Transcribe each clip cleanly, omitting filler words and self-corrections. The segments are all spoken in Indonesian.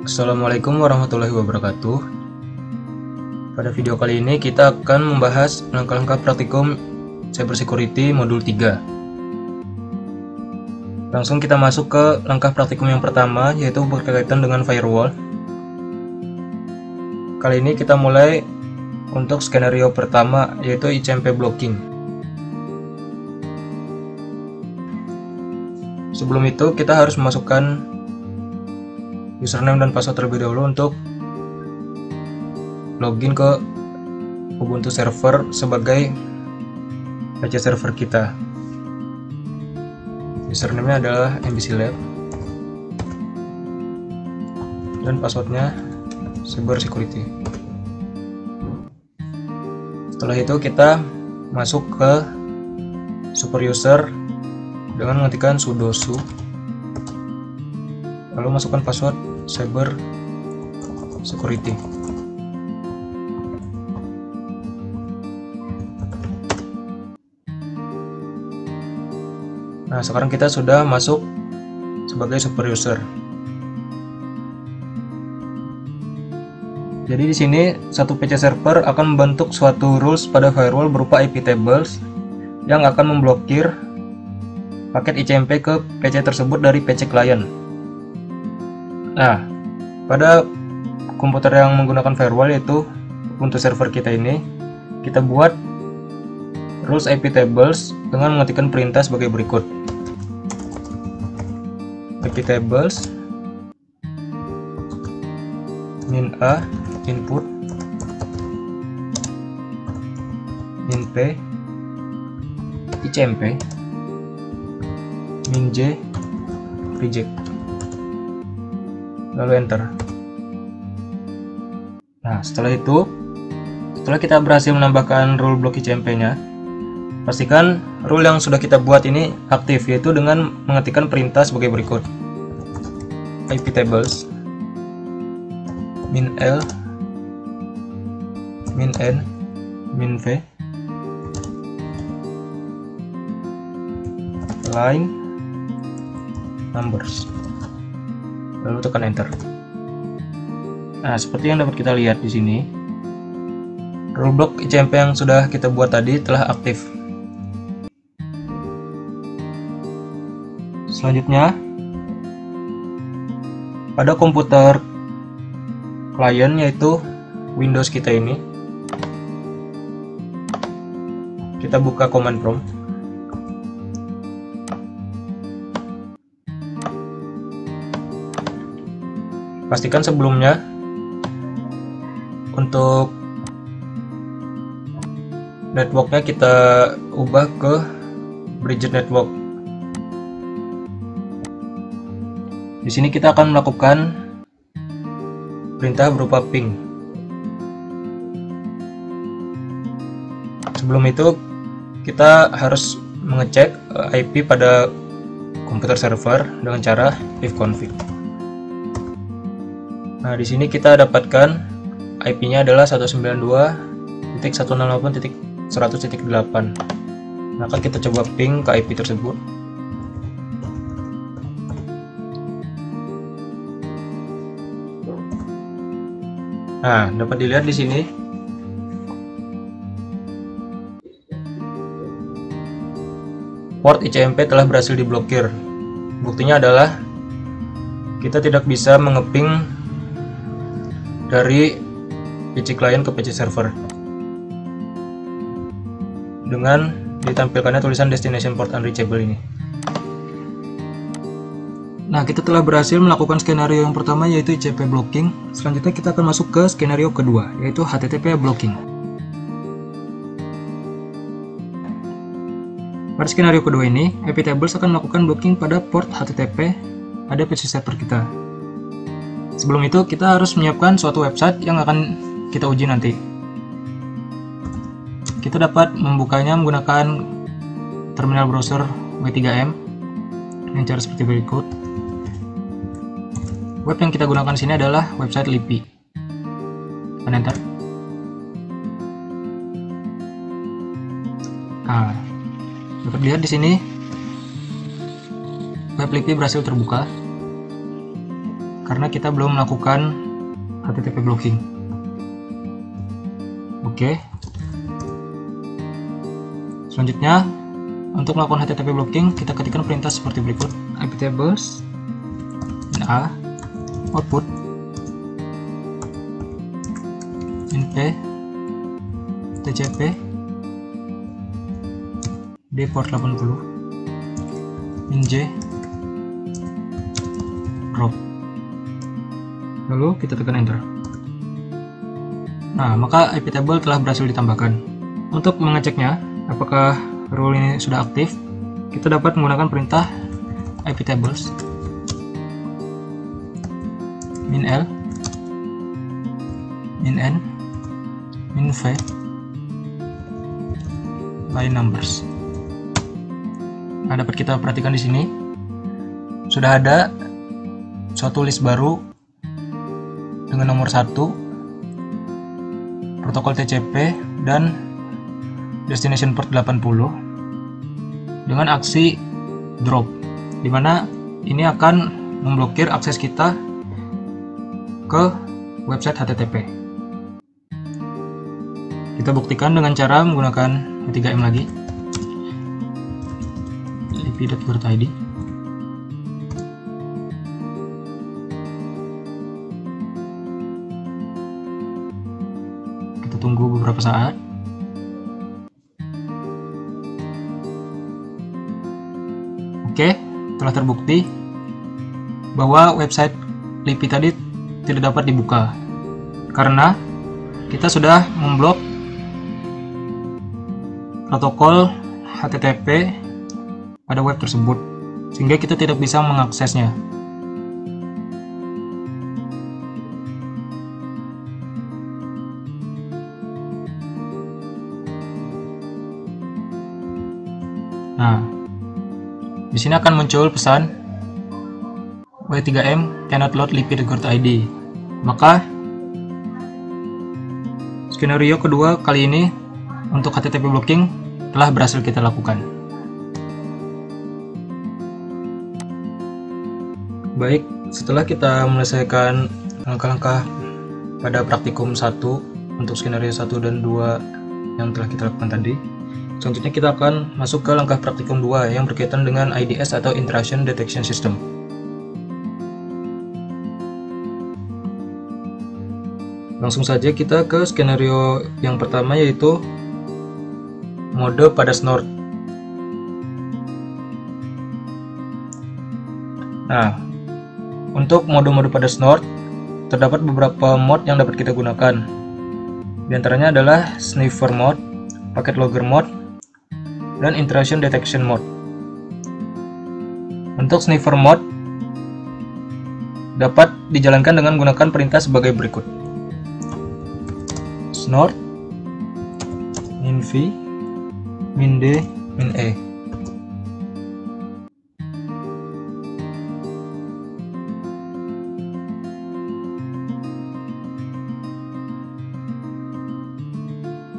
Assalamualaikum warahmatullahi wabarakatuh. Pada video kali ini kita akan membahas langkah-langkah praktikum Cybersecurity modul 3. Langsung kita masuk ke langkah praktikum yang pertama, yaitu berkaitan dengan firewall. Kali ini kita mulai untuk skenario pertama, yaitu ICMP blocking. Sebelum itu kita harus memasukkan username dan password terlebih dahulu untuk login ke Ubuntu server sebagai PC server kita. Username-nya adalah MBCLab dan passwordnya Cybersecurity. Setelah itu kita masuk ke super user dengan mengetikkan sudo su, lalu masukkan password Cybersecurity. Nah, sekarang kita sudah masuk sebagai super user. Jadi di sini satu PC server akan membentuk suatu rules pada firewall berupa IP tables yang akan memblokir paket ICMP ke PC tersebut dari PC client. Nah, pada komputer yang menggunakan firewall, yaitu Ubuntu server kita ini, kita buat rules IP tables dengan mengetikkan perintah sebagai berikut. IP tables min A input, min P ICMP, min J reject, lalu enter. Nah, setelah kita berhasil menambahkan rule block ICMP-nya, pastikan rule yang sudah kita buat ini aktif, yaitu dengan mengetikkan perintah sebagai berikut. IP tables min L min N min V line numbers, lalu tekan enter. Nah, seperti yang dapat kita lihat di sini, rule block ICMP yang sudah kita buat tadi telah aktif. Selanjutnya, pada komputer klien, yaitu Windows kita ini, kita buka command prompt. Pastikan sebelumnya untuk networknya kita ubah ke bridged network. Di sini kita akan melakukan perintah berupa ping. Sebelum itu kita harus mengecek IP pada komputer server dengan cara ifconfig. Nah, di sini kita dapatkan IP-nya adalah 192.168.100.8. Maka kita coba ping ke IP tersebut. Nah, dapat dilihat di sini port ICMP telah berhasil diblokir. Buktinya adalah kita tidak bisa mengeping dari PC client ke PC server dengan ditampilkannya tulisan destination port unreachable ini. Nah, kita telah berhasil melakukan skenario yang pertama, yaitu ICMP blocking. Selanjutnya kita akan masuk ke skenario kedua, yaitu HTTP blocking. Pada skenario kedua ini, IP tables akan melakukan blocking pada port HTTP pada PC server kita. Sebelum itu, kita harus menyiapkan suatu website yang akan kita uji nanti. Kita dapat membukanya menggunakan terminal browser W3M dengan cara seperti berikut. Web yang kita gunakan sini adalah website LIPI. Tekan enter. Nah, dapat dilihat di sini web LIPI berhasil terbuka. karena kita belum melakukan HTTP blocking. Oke. Selanjutnya, untuk melakukan HTTP blocking, kita ketikkan perintah seperti berikut: iptables a output p tcp d port 80 j drop. Lalu kita tekan enter. Nah, maka iptable telah berhasil ditambahkan. Untuk mengeceknya apakah rule ini sudah aktif, kita dapat menggunakan perintah iptables min l min n min v line numbers. Nah, dapat kita perhatikan di sini sudah ada suatu list baru dengan nomor 1, protokol TCP dan destination port 80 dengan aksi drop, dimana ini akan memblokir akses kita ke website HTTP. Kita buktikan dengan cara menggunakan W3M lagi, ip.gurt.id. Kita tunggu beberapa saat. Oke, telah terbukti bahwa website LIPI tadi tidak dapat dibuka karena kita sudah memblok protokol HTTP pada web tersebut, sehingga kita tidak bisa mengaksesnya. Nah, di sini akan muncul pesan W3M cannot load lip.gurt.id. Maka skenario kedua kali ini untuk HTTP blocking telah berhasil kita lakukan. Baik, setelah kita menyelesaikan langkah-langkah pada praktikum 1 untuk skenario 1 dan 2 yang telah kita lakukan tadi, selanjutnya kita akan masuk ke langkah praktikum 2 yang berkaitan dengan IDS atau Intrusion Detection System. Langsung saja kita ke skenario yang pertama, yaitu mode pada snort. Nah, untuk mode-mode pada snort terdapat beberapa mode yang dapat kita gunakan. Di antaranya adalah sniffer mode, packet logger mode, dan intrusion detection mode. Untuk sniffer mode dapat dijalankan dengan menggunakan perintah sebagai berikut: snort min v min d min e.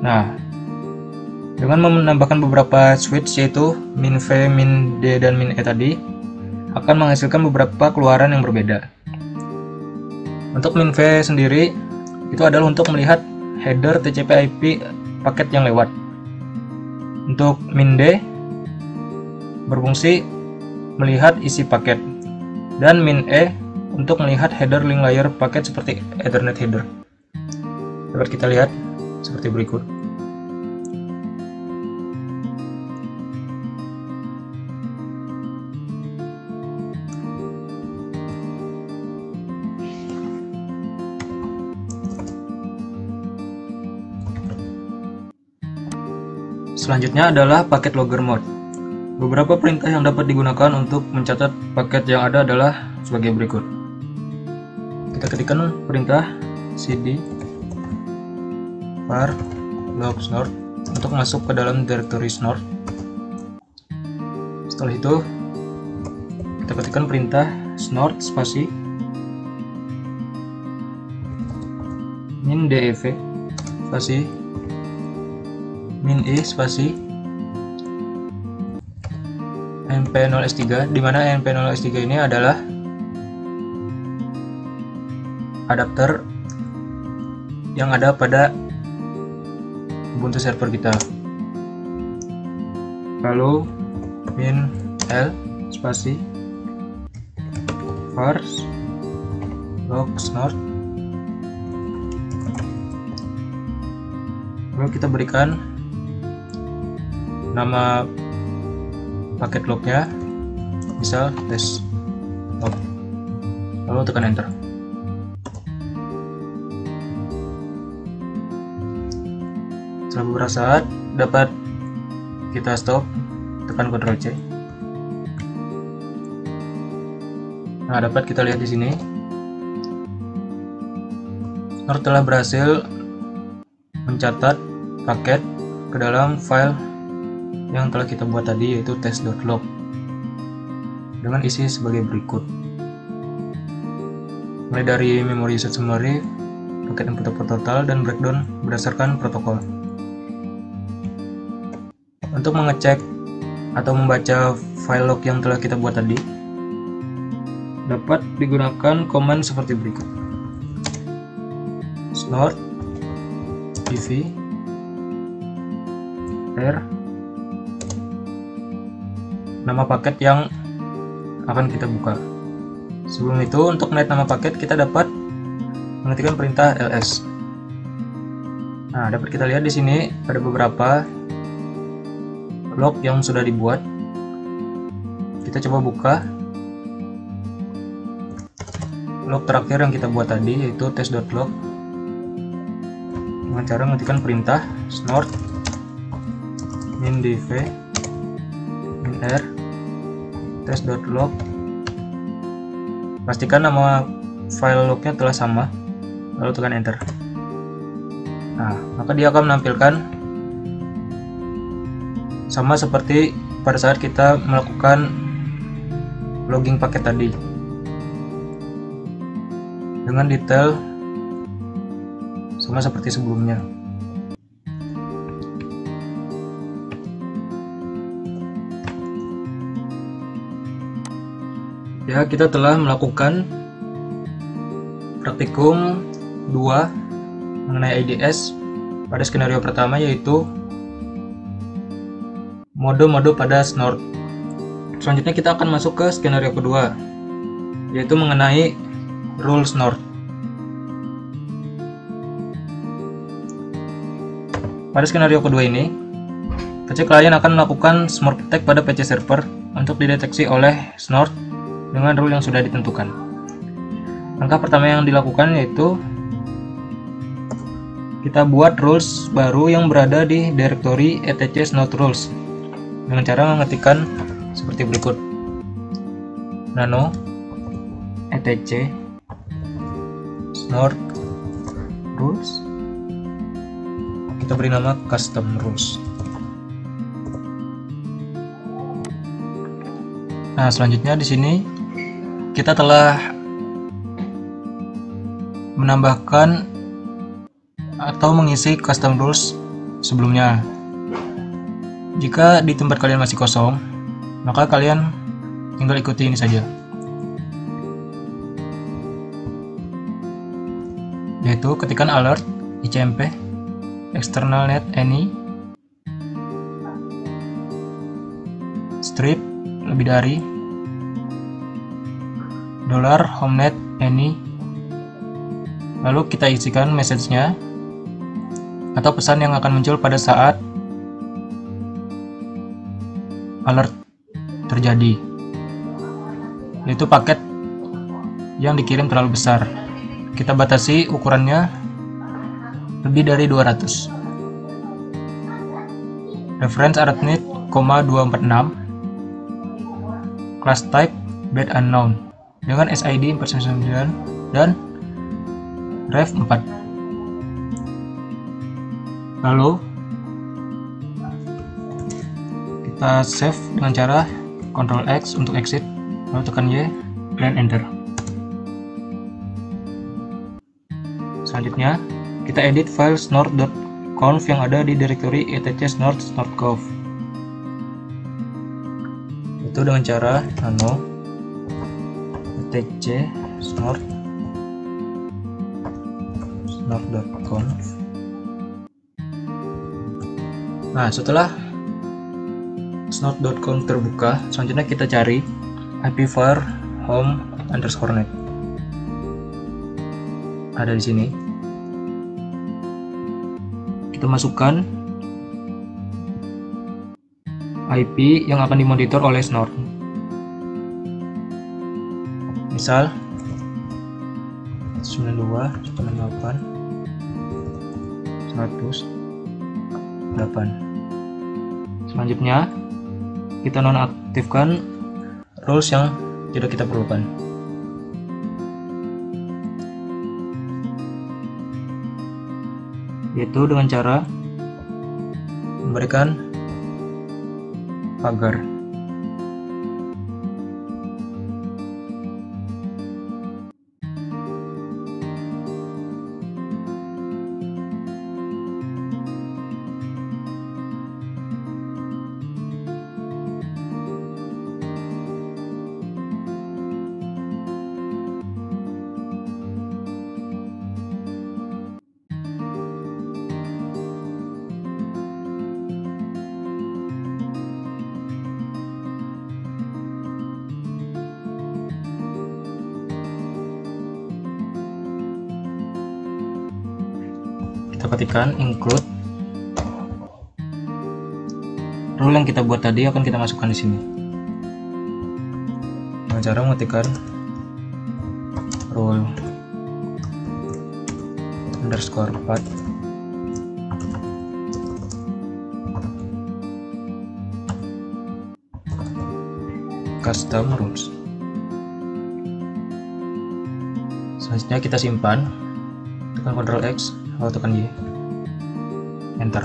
Nah, dengan menambahkan beberapa switch yaitu min v, min d, dan min e tadi akan menghasilkan beberapa keluaran yang berbeda. Untuk min v sendiri itu adalah untuk melihat header TCP/IP paket yang lewat. Untuk min d berfungsi melihat isi paket, dan min e untuk melihat header link layer paket seperti Ethernet header. Dapat kita lihat seperti berikut. Selanjutnya adalah packet logger mode. Beberapa perintah yang dapat digunakan untuk mencatat paket yang ada adalah sebagai berikut. Kita ketikkan perintah cd var log snort untuk masuk ke dalam directory snort. Setelah itu kita ketikkan perintah snort spasi min dev spasi min e spasi mp0s3, di mana mp0s3 ini adalah adapter yang ada pada Ubuntu server kita. Lalu min l spasi var log snort. Lalu kita berikan nama paket lognya, misal test log. Lalu tekan enter. Setelah beberapa saat dapat kita stop, tekan Ctrl C. Nah, dapat kita lihat di sini Snort telah berhasil mencatat paket ke dalam file yang telah kita buat tadi, yaitu test.log, dengan isi sebagai berikut. Mulai dari memory usage summary, paket input total, dan breakdown berdasarkan protokol. Untuk mengecek atau membaca file log yang telah kita buat tadi, dapat digunakan command seperti berikut: snort pv r nama paket yang akan kita buka. Sebelum itu, untuk melihat nama paket, kita dapat mengetikkan perintah ls. Nah, dapat kita lihat di sini ada beberapa log yang sudah dibuat. Kita coba buka log terakhir yang kita buat tadi, yaitu test.log, dengan cara mengetikkan perintah snort min dv min r test.log. Pastikan nama file lognya telah sama, lalu tekan enter. Nah, maka dia akan menampilkan sama seperti pada saat kita melakukan logging paket tadi, dengan detail sama seperti sebelumnya. Ya, kita telah melakukan praktikum 2 mengenai IDS pada skenario pertama, yaitu mode-mode pada Snort. Selanjutnya kita akan masuk ke skenario kedua, yaitu mengenai rule Snort. Pada skenario kedua ini, PC klien akan melakukan smart attack pada PC server untuk dideteksi oleh Snort dengan rule yang sudah ditentukan. Langkah pertama yang dilakukan yaitu kita buat rules baru yang berada di direktori etc snort rules dengan cara mengetikkan seperti berikut: nano etc snort rules. Kita beri nama custom rules. Nah, selanjutnya di sini kita telah menambahkan atau mengisi custom rules sebelumnya. Jika di tempat kalian masih kosong, maka kalian tinggal ikuti ini saja, yaitu ketikkan alert icmp external net any strip lebih dari $homenet any, lalu kita isikan message-nya atau pesan yang akan muncul pada saat alert terjadi, yaitu paket yang dikirim terlalu besar. Kita batasi ukurannya lebih dari 200. Reference arithmetic, 246. Class type byte unknown dengan SID 499 dan ref 4. Lalu kita save dengan cara Ctrl X untuk exit, lalu tekan Y dan enter. Selanjutnya kita edit file snort.conf yang ada di direktori etc snort.conf, itu dengan cara nano etc snort snort.conf. Nah, setelah snort.conf terbuka, selanjutnya kita cari ipvar home_net. Ada di sini. Kita masukkan IP yang akan dimonitor oleh Snort. Misal 92.168.100.8. Selanjutnya kita nonaktifkan rules yang tidak kita perlukan. Yaitu dengan cara memberikan pagar. Kita ketikkan include rule yang kita buat tadi akan kita masukkan di sini. Dengan cara mengetikkan rule _path custom rules. Selanjutnya kita simpan, tekan Ctrl X, lalu tekan Y, enter.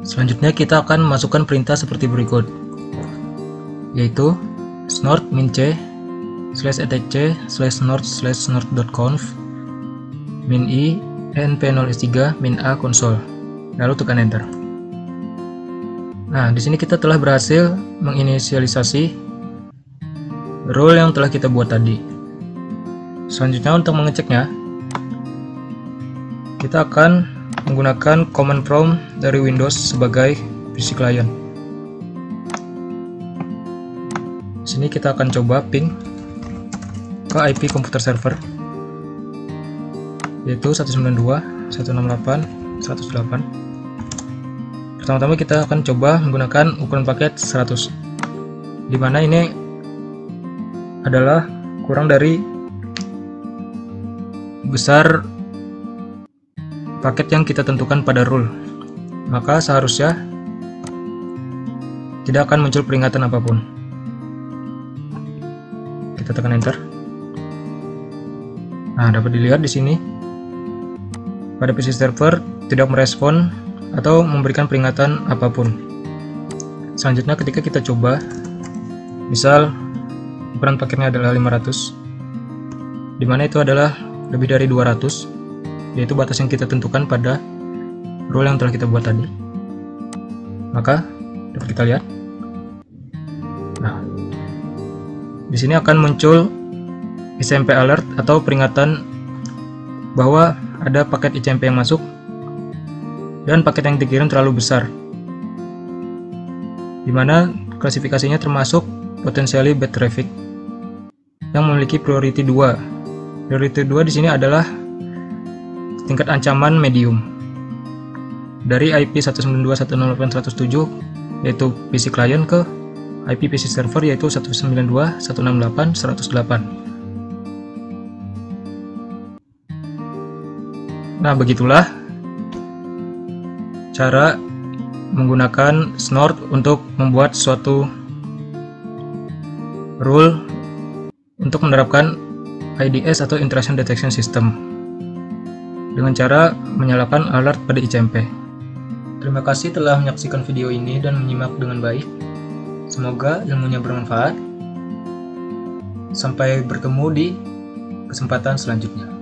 Selanjutnya kita akan masukkan perintah seperti berikut, yaitu snort -c /etc/snort/snort.conf -i enp0s3 -a console, lalu tekan enter. Nah, di sini kita telah berhasil menginisialisasi rule yang telah kita buat tadi. Selanjutnya untuk mengeceknya, kita akan menggunakan command prompt dari Windows sebagai PC client. Di sini kita akan coba ping ke IP komputer server, yaitu 192.168.100.8. Pertama-tama kita akan coba menggunakan ukuran paket 100, dimana ini adalah kurang dari besar paket yang kita tentukan pada rule, maka seharusnya tidak akan muncul peringatan apapun. Kita tekan enter. Nah, dapat dilihat di sini pada PC server tidak merespon atau memberikan peringatan apapun. Selanjutnya ketika kita coba, misal ukuran paketnya adalah 500, dimana itu adalah lebih dari 200, yaitu batas yang kita tentukan pada rule yang telah kita buat tadi. Maka dapat kita lihat. Nah, di sini akan muncul ICMP alert atau peringatan bahwa ada paket ICMP yang masuk dan paket yang dikirim terlalu besar, dimana klasifikasinya termasuk potentially bad traffic yang memiliki priority 2. Priority 2 di sini adalah tingkat ancaman medium dari IP 192.168.107 yaitu PC client ke IP PC server yaitu 192.168.100.8. Nah, begitulah cara menggunakan Snort untuk membuat suatu rule untuk menerapkan IDS atau Intrusion Detection System dengan cara menyalakan alert pada ICMP. Terima kasih telah menyaksikan video ini dan menyimak dengan baik. Semoga ilmunya bermanfaat. Sampai bertemu di kesempatan selanjutnya.